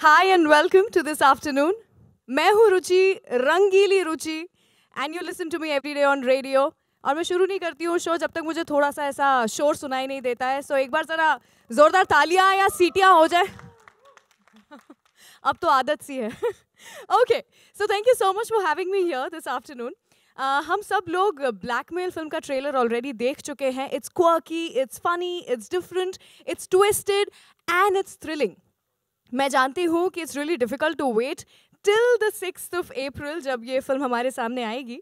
Hi and welcome to this afternoon. मैं हूँ रुचि, रंगीली रुचि, and you listen to me every day on radio. और मैं शुरू नहीं करती हूँ शो जब तक मुझे थोड़ा सा ऐसा शोर सुनाई नहीं देता है. So एक बार ज़रा जोरदार तालियाँ या सीटियाँ हो जाए. अब तो आदत सी है. Okay, so thank you so much for having me here this afternoon. हम सब लोग ब्लैकमेल फिल्म का ट्रेलर ऑलरेडी देख चुके हैं. It's quirky, it's funny, it's different, it's twisted and it's thrilling. मैं जानती हूँ कि it's really difficult to wait till the 6th of April जब ये फिल्म हमारे सामने आएगी.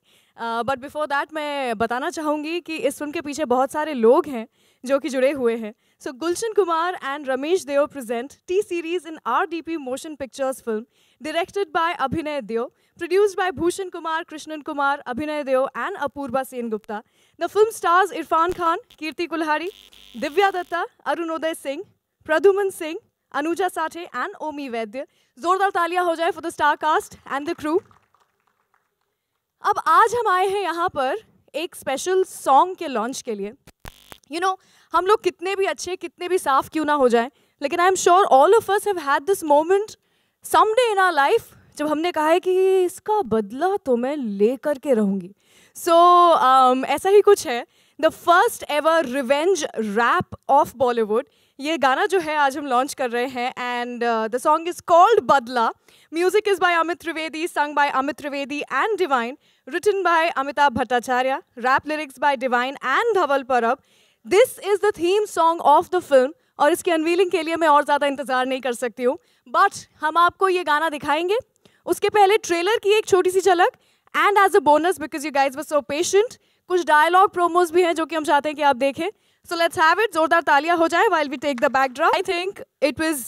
But before that मैं बताना चाहूँगी कि इस फिल्म के पीछे बहुत सारे लोग हैं जो कि जुड़े हुए हैं. So Gulshan Kumar and Ramesh Deo present T-Series in RDP Motion Pictures film directed by Abhinay Deo, produced by Bhushan Kumar, Krishnan Kumar, Abhinay Deo and Apurva Sen Gupta. The film stars Irfan Khan, Kirti Kulhari, Divya Datta, Arunoday Singh, Pradhuman Singh, Anuja Sathe and Omi Vaidya. जोरदार तालियां हो जाए for the star cast and the crew. अब आज हम आए हैं यहाँ पर एक स्पेशल सॉन्ग के लॉन्च के लिए. You know, हम लोग कितने भी अच्छे, कितने भी साफ क्यों ना हो जाएं, लेकिन I am sure all of us have had this moment someday in our life जब हमने कहा है कि इसका बदला तो मैं ले करके रहूँगी. सो ऐसा ही कुछ है. The first ever revenge rap of Bollywood, ये गाना जो है आज हम लॉन्च कर रहे हैं. And the song is called Badla. Music is by Amit Trivedi, song by Amit Trivedi and Divine, written by Amitabh Bhattacharya, rap lyrics by Divine and Dhaval Parab. This is the theme song of the film और इसकी unveiling के लिए मैं और ज़्यादा इंतज़ार नहीं कर सकती हूँ. बट हम आपको ये गाना दिखाएंगे. उसके पहले ट्रेलर की एक छोटी सी झलक and as a bonus because you guys were so patient, कुछ डायलॉग प्रोमोज भी हैं जो कि हम चाहते हैं कि आप देखें. So let's have it. जोरदार तालियां हो जाए while we take the backdrop. I think it was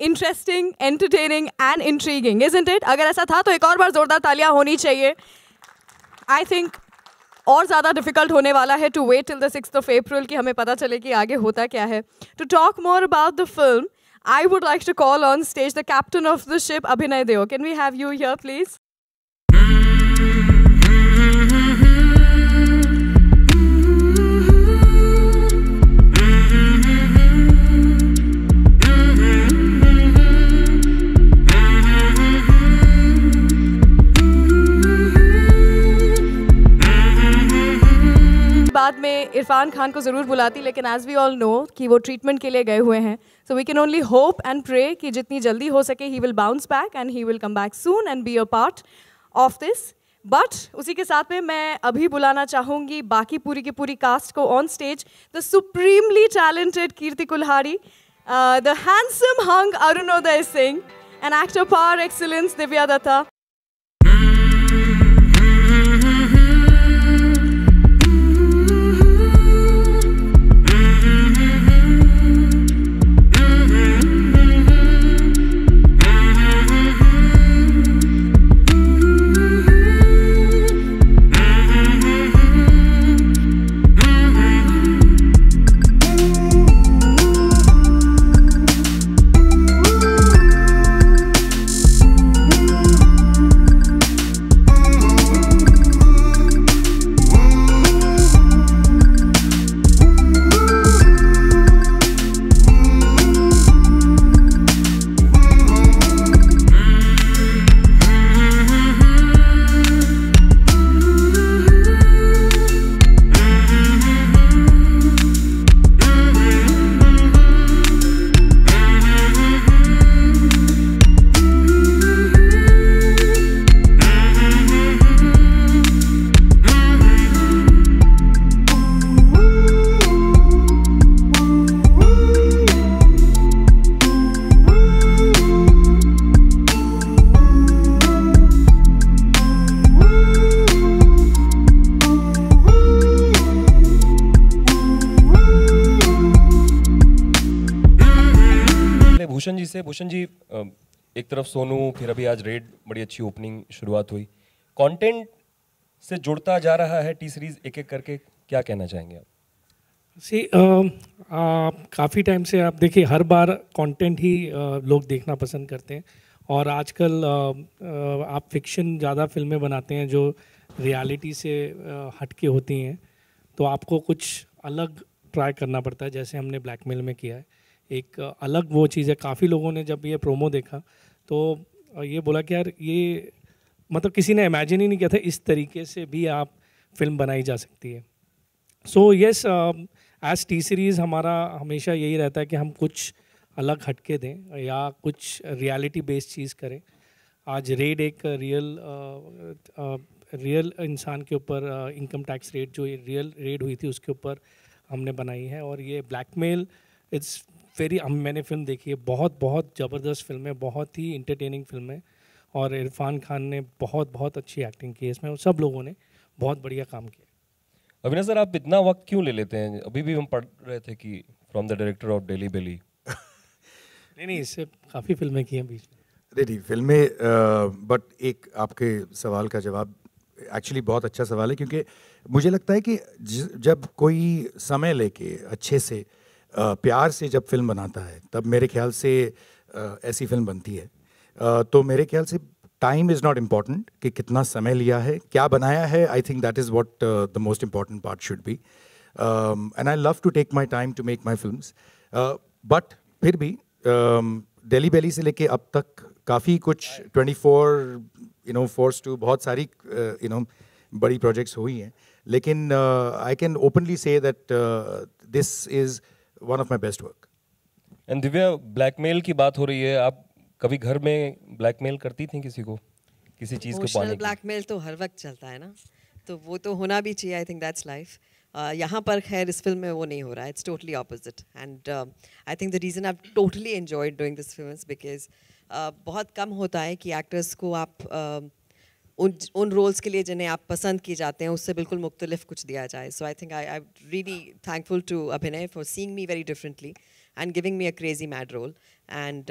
interesting, entertaining and intriguing, isn't it? अगर ऐसा था तो एक और बार जोरदार तालियां होनी चाहिए. I think और ज़्यादा डिफिकल्ट होने वाला है to wait till the 6th of April कि हमें पता चले कि आगे होता क्या है. To talk more about the film, I would like to call on stage the captain of the ship Abhinay Deo. Can we have you here please? बाद में इरफान खान को ज़रूर बुलाती, लेकिन एज वी ऑल नो कि वो ट्रीटमेंट के लिए गए हुए हैं. So we can only hope and pray कि जितनी जल्दी हो सके he will bounce back and he will come back soon and be a part of this. But उसी के साथ में मैं अभी बुलाना चाहूँगी बाकी पूरी की पूरी कास्ट को on stage. The supremely talented Kirti Kulhari, the handsome hunk Arunoday Singh, an actor par excellence Divya Dutta. Bhushan ji, एक तरफ सोनू, फिर अभी आज रेड, बड़ी अच्छी ओपनिंग शुरुआत हुई, कंटेंट से जुड़ता जा रहा है टी सीरीज एक एक करके, क्या कहना चाहेंगे आप? काफ़ी टाइम से आप देखिए हर बार कंटेंट ही लोग देखना पसंद करते हैं. और आजकल आप फिक्शन ज़्यादा फिल्में बनाते हैं जो रियलिटी से हटके होती हैं, तो आपको कुछ अलग ट्राई करना पड़ता है, जैसे हमने ब्लैकमेल में किया है. एक अलग वो चीज़ है. काफ़ी लोगों ने जब ये प्रोमो देखा तो ये बोला कि यार ये मतलब किसी ने इमेजिन ही नहीं किया था इस तरीके से भी आप फिल्म बनाई जा सकती है. So yes, as T Series हमारा हमेशा यही रहता है कि हम कुछ अलग हटके दें या कुछ रियलिटी बेस्ड चीज़ करें. आज रेड एक रियल इंसान के ऊपर इनकम टैक्स रेड जो रियल रेड हुई थी उसके ऊपर हमने बनाई है. और ये ब्लैकमेल इट्स वेरी, मैंने फिल्म देखी है, बहुत बहुत ज़बरदस्त फिल्म है, बहुत ही इंटरटेनिंग फिल्म है. और इरफान खान ने बहुत बहुत अच्छी एक्टिंग की है इसमें, और सब लोगों ने बहुत बढ़िया काम किया. अविनाश सर, आप इतना वक्त क्यों ले लेते हैं? अभी भी हम पढ़ रहे थे कि from the director of Delhi Belly. नहीं, इससे काफ़ी फिल्में की हैं बीच में. नहीं फिल्में, बट एक आपके सवाल का जवाब एक्चुअली बहुत अच्छा सवाल है, क्योंकि मुझे लगता है कि जब कोई समय लेके अच्छे से प्यार से जब फिल्म बनाता है तब मेरे ख्याल से ऐसी फिल्म बनती है. तो मेरे ख्याल से टाइम इज़ नॉट इम्पॉर्टेंट कि कितना समय लिया है, क्या बनाया है. I think that is what the most important part should be. And I love to take my time to make my films. But फिर भी डेली बेली से लेके अब तक काफ़ी कुछ 24 फोर्स टू बहुत सारी बड़ी प्रोजेक्ट्स हुई हैं. लेकिन I can openly say that this is one of my best work. And Divya, blackmail की बात हो रही है, आप कभी घर में ब्लैकमेल करती थी किसी को, किसी चीज़ को पाने के? ब्लैकमेल तो हर वक्त चलता है ना, तो वो तो होना भी चाहिए. आई थिंक दैट्स लाइफ. यहाँ पर खैर इस फिल्म में वो नहीं हो रहा है. It's totally opposite. And I think the reason I totally enjoyed doing this film is because बहुत कम होता है कि एक्टर्स को आप उन रोल्स के लिए जिन्हें आप पसंद किए जाते हैं उससे बिल्कुल मुख्तलिफ कुछ दिया जाए. So I think I really thankful to Abhinay for seeing me very differently and giving me a crazy mad role. And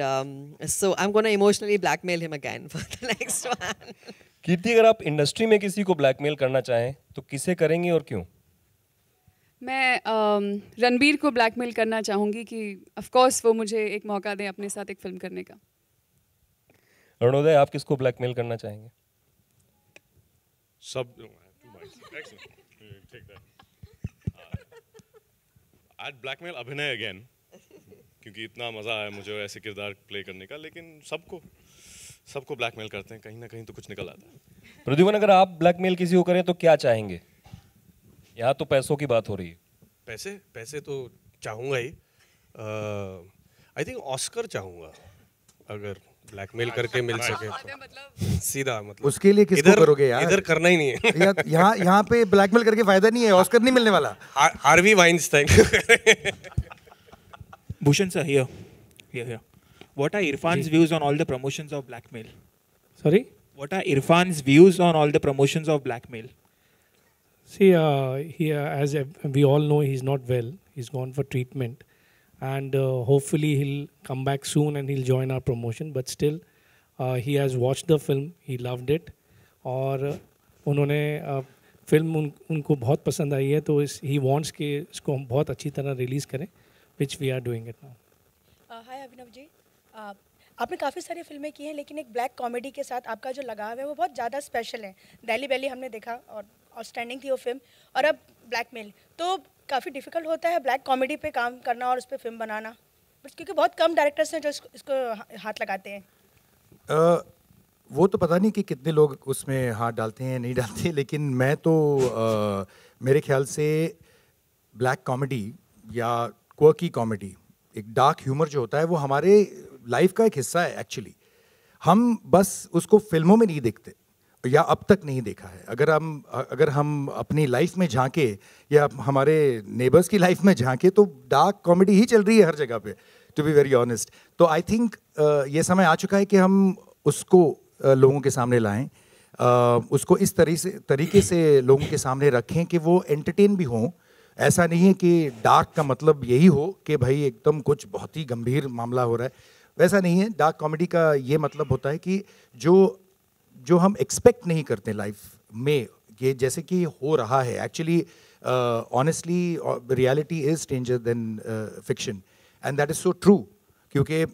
so I'm going to emotionally blackmail him again for the next one. कीर्ति, अगर आप industry में किसी को blackmail करना चाहें तो किसे करेंगी और क्यों? मैं रणबीर को ब्लैकमेल करना चाहूँगी कि ऑफ कोर्स वो मुझे एक मौका दें अपने साथ एक फिल्म करने का. अरुणोदय, आप किसको ब्लैकमेल करना चाहेंगे? सब. I'd blackmail अभिनय again, क्योंकि इतना मज़ा आया मुझे ऐसे किरदार प्ले करने का. लेकिन सबको ब्लैकमेल करते हैं, कहीं ना कहीं तो कुछ निकल आता है. प्रद्युमन, अगर आप ब्लैकमेल किसी को करें तो क्या चाहेंगे? यहाँ तो पैसों की बात हो रही है. पैसे तो चाहूँगा ही. आई थिंक ऑस्कर चाहूँगा अगर ब्लैकमेल करके मिल सके तो. सीधा मतलब उसके लिए किसको करोगे यार? इधर करना ही नहीं है. यहाँ पे ब्लैकमेल करके फायदा नहीं है, ऑस्कर नहीं मिलने वाला. Harvey Weinstein. Bhushan sir, here. What are Irfan's views on all the promotions of blackmail? Sorry? What are Irfan's views on all the promotions of blackmail? See, as we all know, he's not well. He's gone for treatment. And hopefully he'll come back soon and he'll join our promotion. But still, he has watched the film. He loved it. और उन्होंने film उनको बहुत पसंद आई है, तो he wants कि इसको हम बहुत अच्छी तरह रिलीज़ करें, which we are doing it now. हाय अभिनव जी, आपने काफ़ी सारी फिल्में की हैं, लेकिन एक ब्लैक कॉमेडी के साथ आपका जो लगाव है वो बहुत ज़्यादा स्पेशल है. डेली बेली हमने देखा और आउटस्टैंडिंग थी वो फिल्म, और अब ब्लैकमेल. तो काफ़ी डिफिकल्ट होता है ब्लैक कॉमेडी पे काम करना और उस पर फिल्म बनाना, बट क्योंकि बहुत कम डायरेक्टर्स हैं जो इसको हाथ लगाते हैं. वो तो पता नहीं कि कितने लोग उसमें हाथ डालते हैं नहीं डालते, लेकिन मैं तो मेरे ख्याल से ब्लैक कॉमेडी या क्वर्की कॉमेडी, एक डार्क ह्यूमर जो होता है, वो हमारे लाइफ का एक हिस्सा है एक्चुअली. हम बस उसको फिल्मों में नहीं देखते, या अब तक नहीं देखा है. अगर हम अपनी लाइफ में झांके या हमारे नेबर्स की लाइफ में झांके तो डार्क कॉमेडी ही चल रही है हर जगह पे, टू बी वेरी ऑनेस्ट. तो आई थिंक ये समय आ चुका है कि हम उसको लोगों के सामने लाएं, उसको इस तरीके से लोगों के सामने रखें कि वो एंटरटेन भी हों. ऐसा नहीं है कि डार्क का मतलब यही हो कि भाई एकदम कुछ बहुत ही गंभीर मामला हो रहा है, वैसा नहीं है. डार्क कॉमेडी का ये मतलब होता है कि जो हम एक्सपेक्ट नहीं करते लाइफ में, ये जैसे कि हो रहा है actually. Honestly reality is stranger then fiction, and that is so true. क्योंकि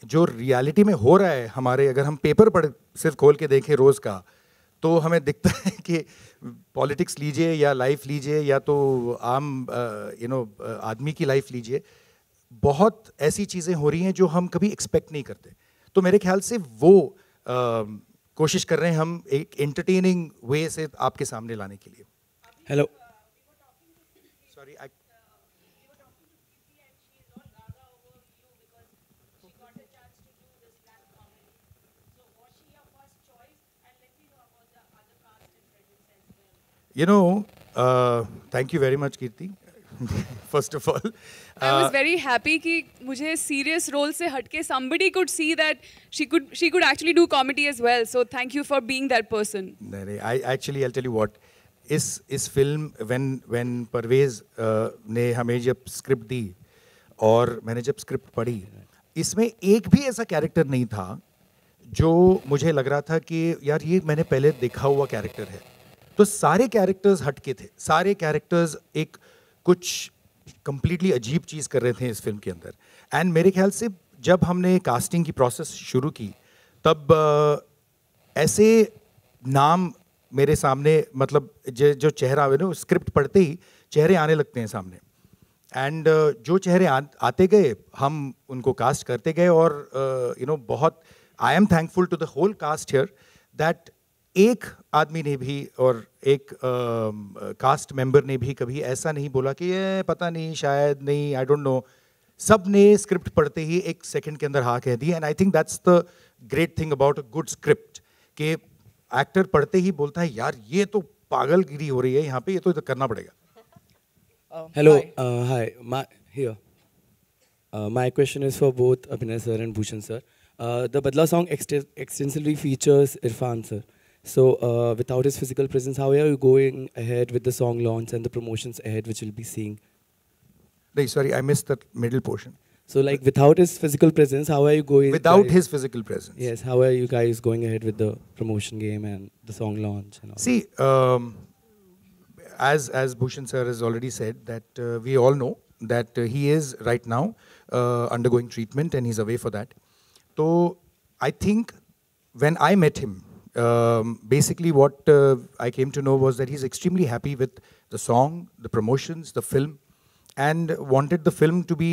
जो रियलिटी में हो रहा है हमारे, अगर हम पेपर सिर्फ खोल के देखें रोज़ का, तो हमें दिखता है कि पॉलिटिक्स लीजिए या लाइफ लीजिए या तो आम आदमी की लाइफ लीजिए, बहुत ऐसी चीज़ें हो रही हैं जो हम कभी एक्सपेक्ट नहीं करते. तो मेरे ख्याल से वो कोशिश कर रहे हैं हम एक एंटरटेनिंग वे से आपके सामने लाने के लिए. Hello. Sorry, you know, thank you very much, Kirti. First of all, I was very happy कि मुझे serious role से हटके somebody could see that she could actually do comedy as well. So thank you for being that person. नहीं, I'll tell you what. इस film when Parvez ने हमें जब script दी और मैंने जब स्क्रिप्ट पढ़ी, इसमें एक भी ऐसा कैरेक्टर नहीं था जो मुझे लग रहा था कि यार ये मैंने पहले देखा हुआ कैरेक्टर है. तो सारे कैरेक्टर्स हटके थे, सारे कैरेक्टर्स एक कुछ कंप्लीटली अजीब चीज़ कर रहे थे इस फिल्म के अंदर. एंड मेरे ख्याल से जब हमने कास्टिंग की प्रोसेस शुरू की तब ऐसे नाम मेरे सामने, मतलब जो चेहरा है ना, स्क्रिप्ट पढ़ते ही चेहरे आने लगते हैं सामने. एंड जो चेहरे आते गए हम उनको कास्ट करते गए और बहुत I am thankful to the whole cast here that एक आदमी ने भी और एक कास्ट मेंबर ने भी कभी ऐसा नहीं बोला कि ये पता नहीं, शायद नहीं, आई डोंट नो. सब ने स्क्रिप्ट पढ़ते ही एक सेकंड के अंदर हाँ कह दी. And I think that's the great thing about a good script कि एक्टर पढ़ते ही बोलता है यार ये तो पागलगिरी हो रही है यहाँ पे, ये तो करना पड़ेगा. Hello, hi. Here. My question is for both Abhinay sir and Bhushan sir. The Badla song extensively features Irfan sir. So without his physical presence, how are you going ahead with the song launch and the promotions ahead, which we'll be seeing? No, sorry, I missed that middle portion. So like without his physical presence, how are you going? Without his physical presence. Yes, how are you guys going ahead with the promotion game and the song launch and all? See, as Bhushan sir has already said, that we all know that he is right now undergoing treatment and he's away for that. So I think when I met him, basically what I came to know was that he's extremely happy with the song, the promotions, the film, and wanted the film to be,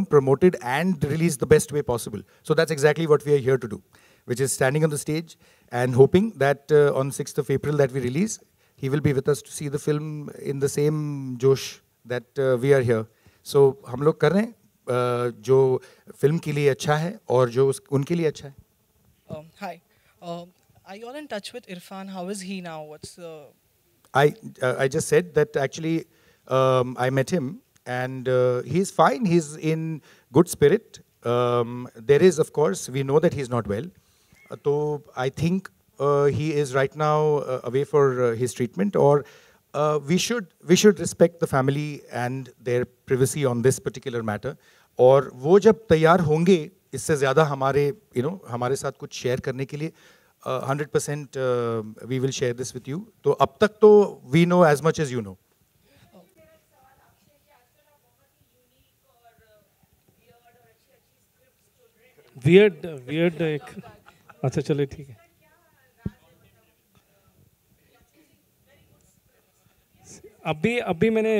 promoted and released the best way possible. So that's exactly what we are here to do, which is standing on the stage and hoping that on 6th of April that we release, he will be with us to see the film in the same josh that we are here. So हम लोग कर रहे हैं जो film के लिए अच्छा है और जो उनके लिए अच्छा है. Hi. Are you all in touch with Irfan? How is he now? What's I just said that actually I met him and he's fine. He's in good spirit. There is, of course, we know that he's not well. So I think he is right now away for his treatment. Or we should respect the family and their privacy on this particular matter. और वो जब तैयार होंगे इससे ज़्यादा हमारे साथ कुछ शेयर करने के लिए 100% we will share this with you. तो अब तक तो we know as much as you know. Weird एक अच्छा चले ठीक है. अभी मैंने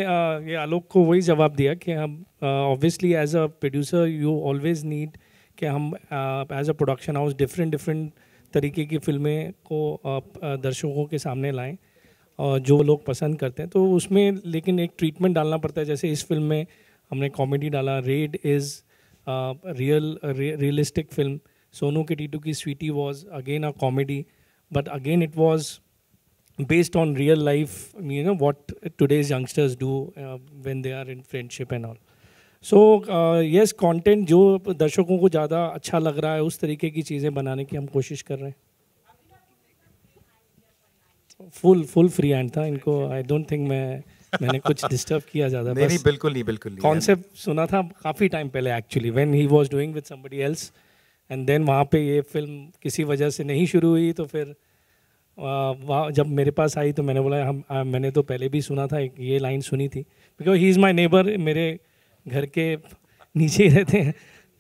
ये आलोक को वही जवाब दिया कि हम obviously as a producer you always need कि हम as a production house different तरीके की फिल्में को दर्शकों के सामने लाएं और जो लोग पसंद करते हैं. तो उसमें लेकिन एक ट्रीटमेंट डालना पड़ता है. जैसे इस फिल्म में हमने कॉमेडी डाला. Raid is realistic film. Sonu के टीटू की Sweety was again a comedy but again it was based on real life, what today's youngsters do when they are in friendship and all. So yes, content जो दर्शकों को ज़्यादा अच्छा लग रहा है उस तरीके की चीज़ें बनाने की हम कोशिश कर रहे हैं. फुल फ्री हैंड था इनको. आई डोंट थिंक मैंने कुछ डिस्टर्ब किया ज़्यादा. नहीं, बिल्कुल नहीं. कॉन्सेप्ट सुना था काफ़ी टाइम पहले actually when he was doing with somebody else and then वहाँ पे ये फिल्म किसी वजह से नहीं शुरू हुई. तो फिर जब मेरे पास आई तो मैंने बोला मैंने तो पहले भी सुना था, ये लाइन सुनी थी because he is my neighbour, मेरे घर के नीचे ही रहते हैं.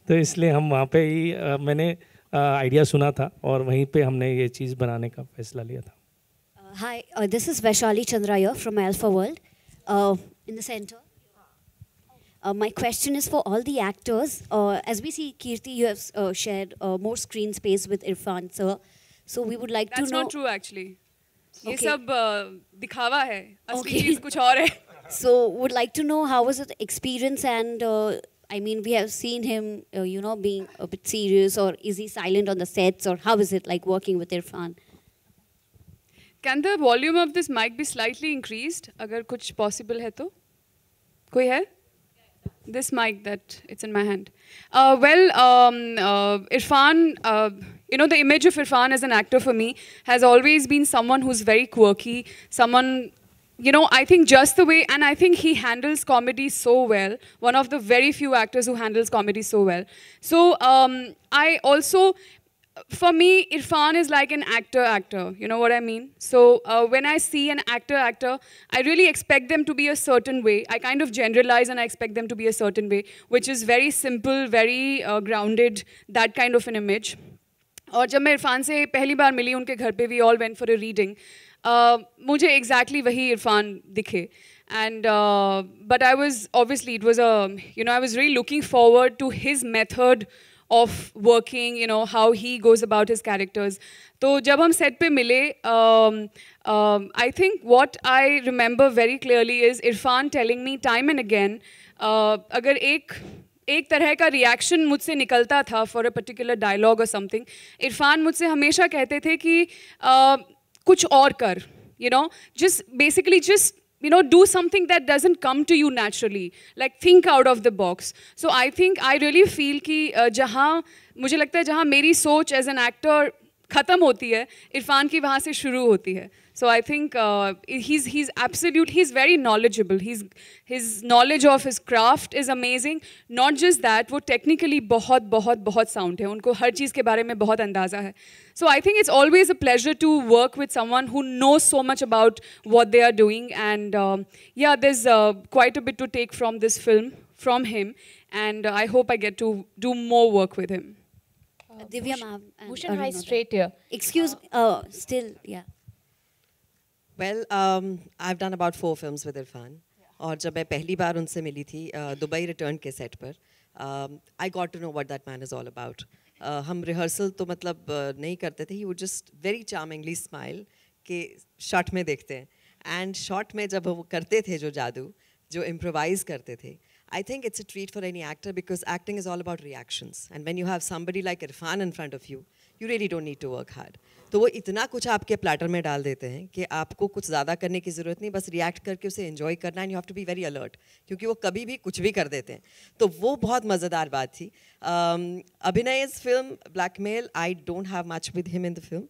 तो इसलिए हम वहाँ पे ही मैंने आइडिया सुना था और वहीं पे हमने ये चीज़ बनाने का फैसला लिया था. Hi, this is Vaishali Chandraya from Alpha World in the center. My question is for all the actors. As we see, Kirti, you have shared more screen space with Irfan sir. So we would like to know. That's not true actually. ये Okay. सब दिखावा है. असली Okay. चीज कुछ और है. So would like to know how was the experience, and I mean, we have seen him, being a bit serious, or is he silent on the sets, or how is it like working with Irfan? Can the volume of this mic be slightly increased? अगर कुछ possible है तो? कोई है? This mic that it's in my hand. Irfan, the image of Irfan as an actor for me has always been someone who's very quirky, someone, I think just the way, and I think he handles comedy so well, one of the very few actors who handles comedy so well. So I also, for me, Irfan is like an actor, you know what I mean? So when I see an actor, I really expect them to be a certain way. I kind of generalize and I expect them to be a certain way, which is very simple, very grounded, that kind of an image. और जब मैं इरफान से पहली बार मिली उनके घर पे, we all went for a reading, मुझे exactly वही इरफान दिखे. And but I was, obviously, it was I was really looking forward to his method of working, how he goes about his characters. तो जब हम set पे मिले, I think what I remember very clearly is Irfan telling me time and again, अगर एक तरह का reaction मुझसे निकलता था for a particular dialogue or something, Irfan मुझसे हमेशा कहते थे कि कुछ और कर, just basically do something that doesn't come to you naturally, like think out of the box. So I think I really feel कि जहाँ मुझे लगता है जहाँ मेरी सोच as an actor खत्म होती है, इरफान की वहाँ से शुरू होती है. So I think he's very knowledgeable. His knowledge of his craft is amazing. Not just that, वो technically बहुत sound है. उनको हर चीज़ के बारे में बहुत अंदाज़ा है. So I think it's always a pleasure to work with someone who knows so much about what they are doing. And there's quite a bit to take from this film, from him. And I hope I get to do more work with him. Divya ma'am. Bhushan, hi, straight here. Excuse me, still, yeah. Well, I've done about 4 films with Irfan. और जब मैं पहली बार उनसे मिली थी Dubai return के set पर, I got to know what that man is all about. हम rehearsal तो मतलब नहीं करते थे. He would just very charmingly smile कि शॉट में देखते हैं. And शॉट में जब वो करते थे जो जादू, जो improvise करते थे, I think it's a treat for any actor because acting is all about reactions. And when you have somebody like Irfan in front of you, you really don't need to work hard. तो वो इतना कुछ आपके platter में डाल देते हैं कि आपको कुछ ज़्यादा करने की ज़रूरत नहीं, बस रिएक्ट करके उसे एंजॉय करना. And you have to be very alert क्योंकि वो कभी भी कुछ भी कर देते हैं. तो वो बहुत मज़ेदार बात थी. अभिनय इस फिल्म Blackmail, I don't have much with him in the film,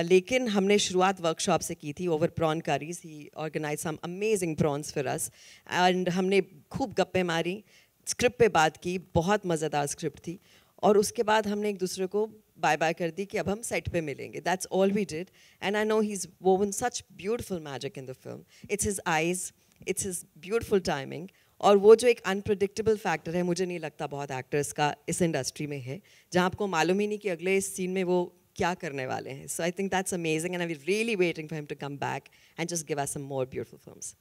लेकिन हमने शुरुआत वर्कशॉप से की थी. Over prawn curries, he organise some amazing prawns for us and हमने खूब गप्पे मारी, स्क्रिप्ट पे बात की, बहुत मज़ेदार स्क्रिप्ट थी. और उसके बाद हमने एक दूसरे को बाय बाय कर दी कि अब हम सेट पे मिलेंगे. That's all we did. And I know he is woven such beautiful magic in the film. It's his eyes, it's his beautiful timing. और वो जो एक अनप्रडिक्टेबल फैक्टर है, मुझे नहीं लगता बहुत एक्टर्स का इस इंडस्ट्री में है, जहाँ आपको मालूम ही नहीं कि अगले सीन में वो क्या करने वाले हैं. So I think that's amazing and I am really waiting for him to come back and just give us some more beautiful films.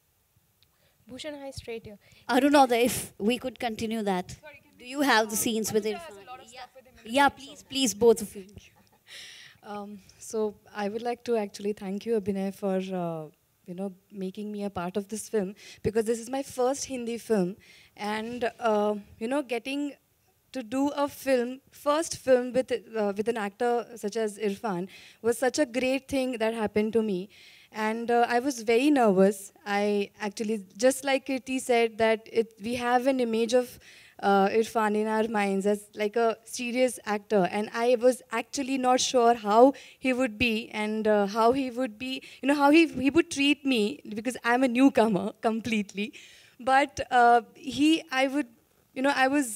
Bhushan, hi, straight here. Arunoda, if we could continue that. Do you have the scenes with Irfan? Yeah, please, both of you. So I would like to actually thank you, Abhinay, for making me a part of this film, because this is my first Hindi film, and getting to do a first film with an actor such as Irfan was such a great thing that happened to me. And I was very nervous. I actually, just like Kirti said, that we have an image of Irfan in our minds as like a serious actor, and I was actually not sure how he would be and how he would be, how he would treat me, because I'm a newcomer completely. But I was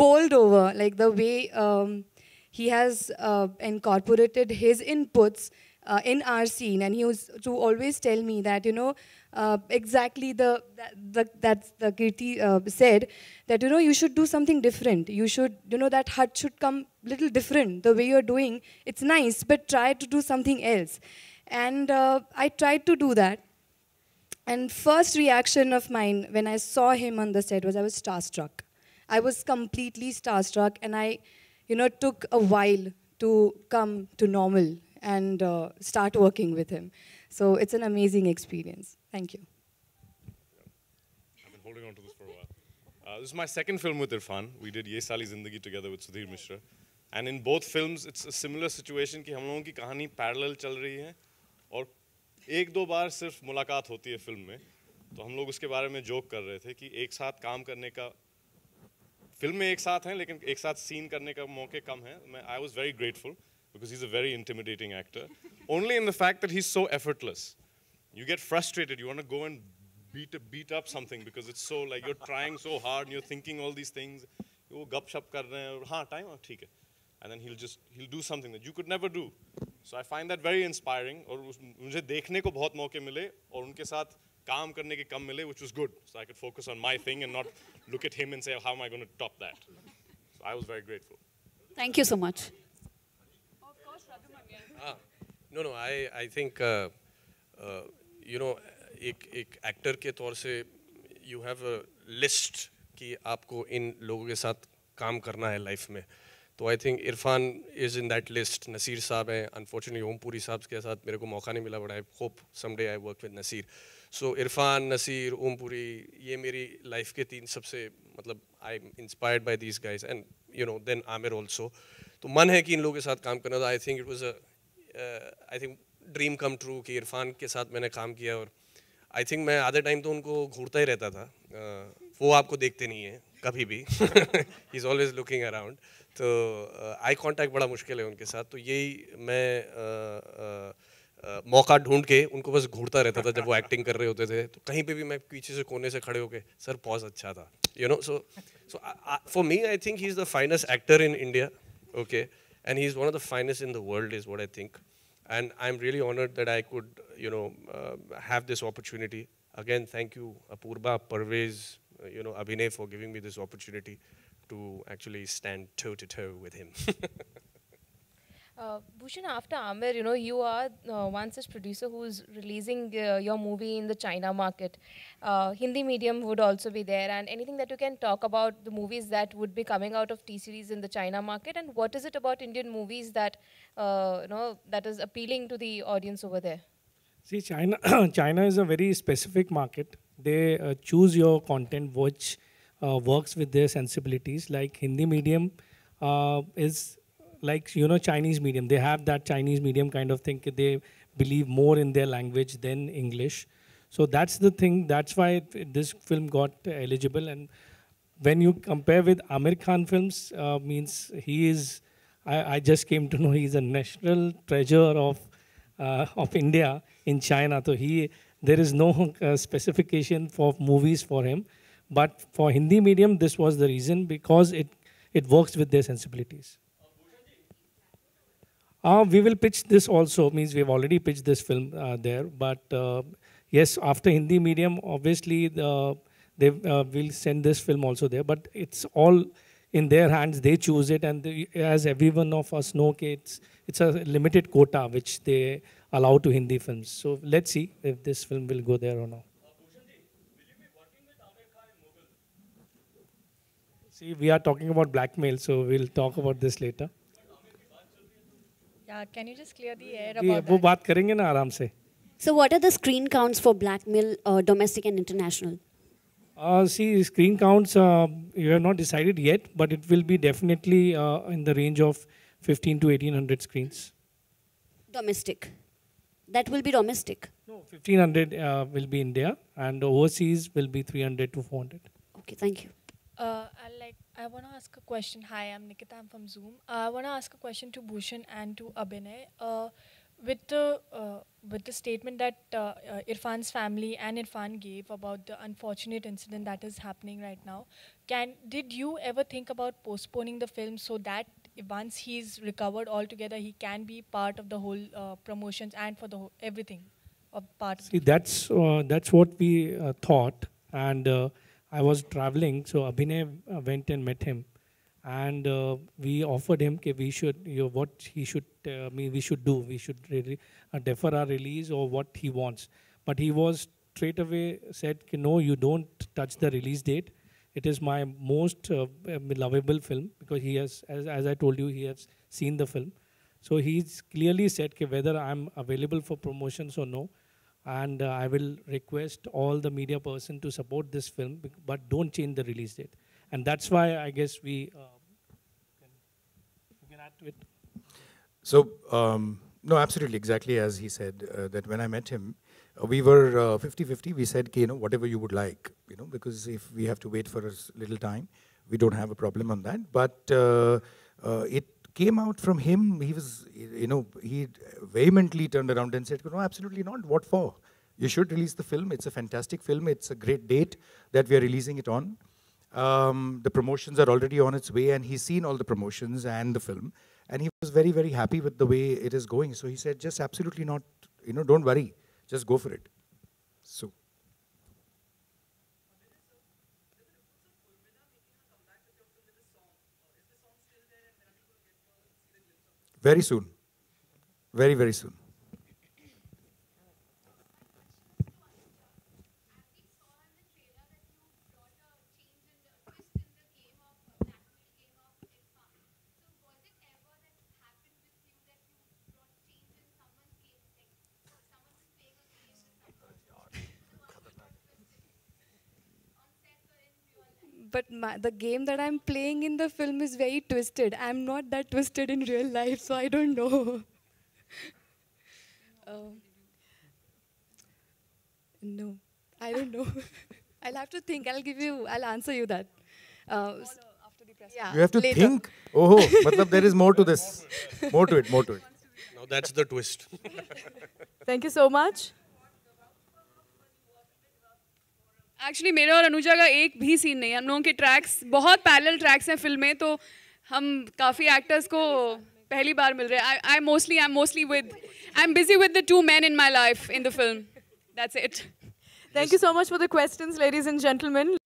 bowled over, like the way he has incorporated his inputs in our scene, and he used to always tell me that exactly that's the Kirti said that you should do something different. You should that hut should come little different. The way you're doing, it's nice, but try to do something else. And I tried to do that. And first reaction of mine when I saw him on the set was I was starstruck. I was completely starstruck, and I, took a while to come to normal and start working with him. So it's an amazing experience. Thank you. I've been holding on to this for a while. This is my second film with Irfan. We did Ye Sali Zindagi together with Sudhir Mishra. And in both films, it's a similar situation कि हम लोगों की कहानी parallel चल रही है और एक दो बार सिर्फ मुलाकात होती है फिल्म में, तो हम लोग उसके बारे में जोक कर रहे थे कि एक साथ काम करने का, फिल्म में एक साथ हैं लेकिन एक साथ सीन करने का मौके कम है. I was very grateful because he's a very intimidating actor. Only in the fact that he's so effortless. You get frustrated, you want to go and beat up something because it's so like you're trying so hard and you're thinking all these things. वो गप शप कर रहे हैं, हाँ time ठीक है. And then he'll do something that you could never do. So I find that very inspiring. और मुझे देखने को बहुत मौके मिले और उनके साथ काम करने के कम मिले, which was good. So I could focus on my thing and not look at him and say, how am I going to top that? So I was very grateful. Thank you so much. No, I think, एक actor के तौर से you have a list कि आपको इन लोगों के साथ काम करना है लाइफ में. तो I think Irrfan is in that list. Naseer sahab हैं, अनफॉर्चुनेटली ओम पुरी साहब के साथ मेरे को मौका नहीं मिला, but I hope someday I work with Naseer. So Irrfan, Naseer, Om Puri, ये मेरी लाइफ के तीन सबसे, मतलब I am inspired by these guys and then Aamir also. तो मन है कि इन लोगों के साथ काम करना था. I think it was I think dream come true कि इरफान के साथ मैंने काम किया. और आई थिंक मैं आधे टाइम तो उनको घूरता ही रहता था. वो आपको देखते नहीं है कभी भी. He is always looking around. तो आई कांटेक्ट बड़ा मुश्किल है उनके साथ. तो यही मैं मौका ढूंढ के उनको बस घूरता रहता था जब वो एक्टिंग कर रहे होते थे. तो कहीं पे भी मैं पीछे से कोने से खड़े होके, सर पॉज अच्छा था, so for me I think he is the finest actor in India. Okay, and he is one of the finest in the world is what I think. And I'm really honored that I could, have this opportunity. Again, thank you, Apurba, Parvez, Abhinay, for giving me this opportunity to actually stand toe-to-toe with him. Bhushan, after Amir, you are one such producer who's releasing your movie in the China market. Hindi medium would also be there, and anything that you can talk about the movies that would be coming out of T-Series in the China market, and what is it about Indian movies that, that is appealing to the audience over there? See, China is a very specific market. They choose your content which works with their sensibilities. Like Hindi medium is like, Chinese medium. They have that Chinese medium kind of thing. They believe more in their language than English. So that's the thing. That's why this film got eligible. And when you compare with Amir Khan films, means he is, I just came to know he's a national treasure of India in China. So there is no specification for movies for him. But for Hindi medium, this was the reason, because it works with their sensibilities. We will pitch this also, means we've already pitched this film there. But yes, after Hindi medium, obviously they will send this film also there. But it's all in their hands. They choose it, and as every one of us know, it's a limited quota which they allow to Hindi films. So let's see if this film will go there or not. See, we are talking about blackmail, so we'll talk about this later. Yeah, can you just clear the air about वो that? बात करेंगे ना आराम से. So what are the screen counts for blackmail, domestic and international? See, screen counts, you have not decided yet, but it will be definitely in the range of 15 to 1800 screens. Domestic. That will be domestic. No, 1500 will be India, and overseas will be 300 to 400. Okay, thank you. I want to ask a question. Hi, I'm Nikita. I'm from Zoom. I want to ask a question to Bhushan and to Abhinay. With the statement that Irfan's family and Irfan gave about the unfortunate incident that is happening right now, did you ever think about postponing the film so that once he's recovered altogether, he can be part of the whole promotions and for the everything of part? See, that's what we thought, and I was traveling, so Abhinay went and met him, and we offered him that we should, what he should, we should do. We should really defer our release or what he wants. But he was straight away said, no, you don't touch the release date. It is my most lovable film because he has, as I told you, he has seen the film. So he's clearly said whether I'm available for promotions or no. And I will request all the media person to support this film, but don't change the release date. And that's why I guess we can add to it. So, no, absolutely, exactly as he said, that when I met him, we were 50-50. We said, whatever you would like, because if we have to wait for a little time, we don't have a problem on that. But it came out from him. He was, he vehemently turned around and said, no, absolutely not. What for? You should release the film. It's a fantastic film. It's a great date that we are releasing it on. The promotions are already on its way, and he's seen all the promotions and the film. And he was very, very happy with the way it is going. So he said, just absolutely not, don't worry. Just go for it. So. Very soon. Very, very soon. But the game that I'm playing in the film is very twisted. I'm not that twisted in real life, so I don't know. No, I don't know. I'll have to think. I'll answer you that. After the press. Yeah, you have to later. think? Oh, matlab there is more to this. More to it, more to it. Now that's the twist. Thank you so much. Actually मेरे और अनुजा का एक भी scene नहीं है. हम लोगों के ट्रैक्स बहुत पैरेलल ट्रैक्स हैं फिल्म में, तो हम काफ़ी एक्टर्स को पहली बार मिल रहे हैं. I'm busy with the two men in my life in the film. That's it. Thank you so much for the questions, ladies and gentlemen.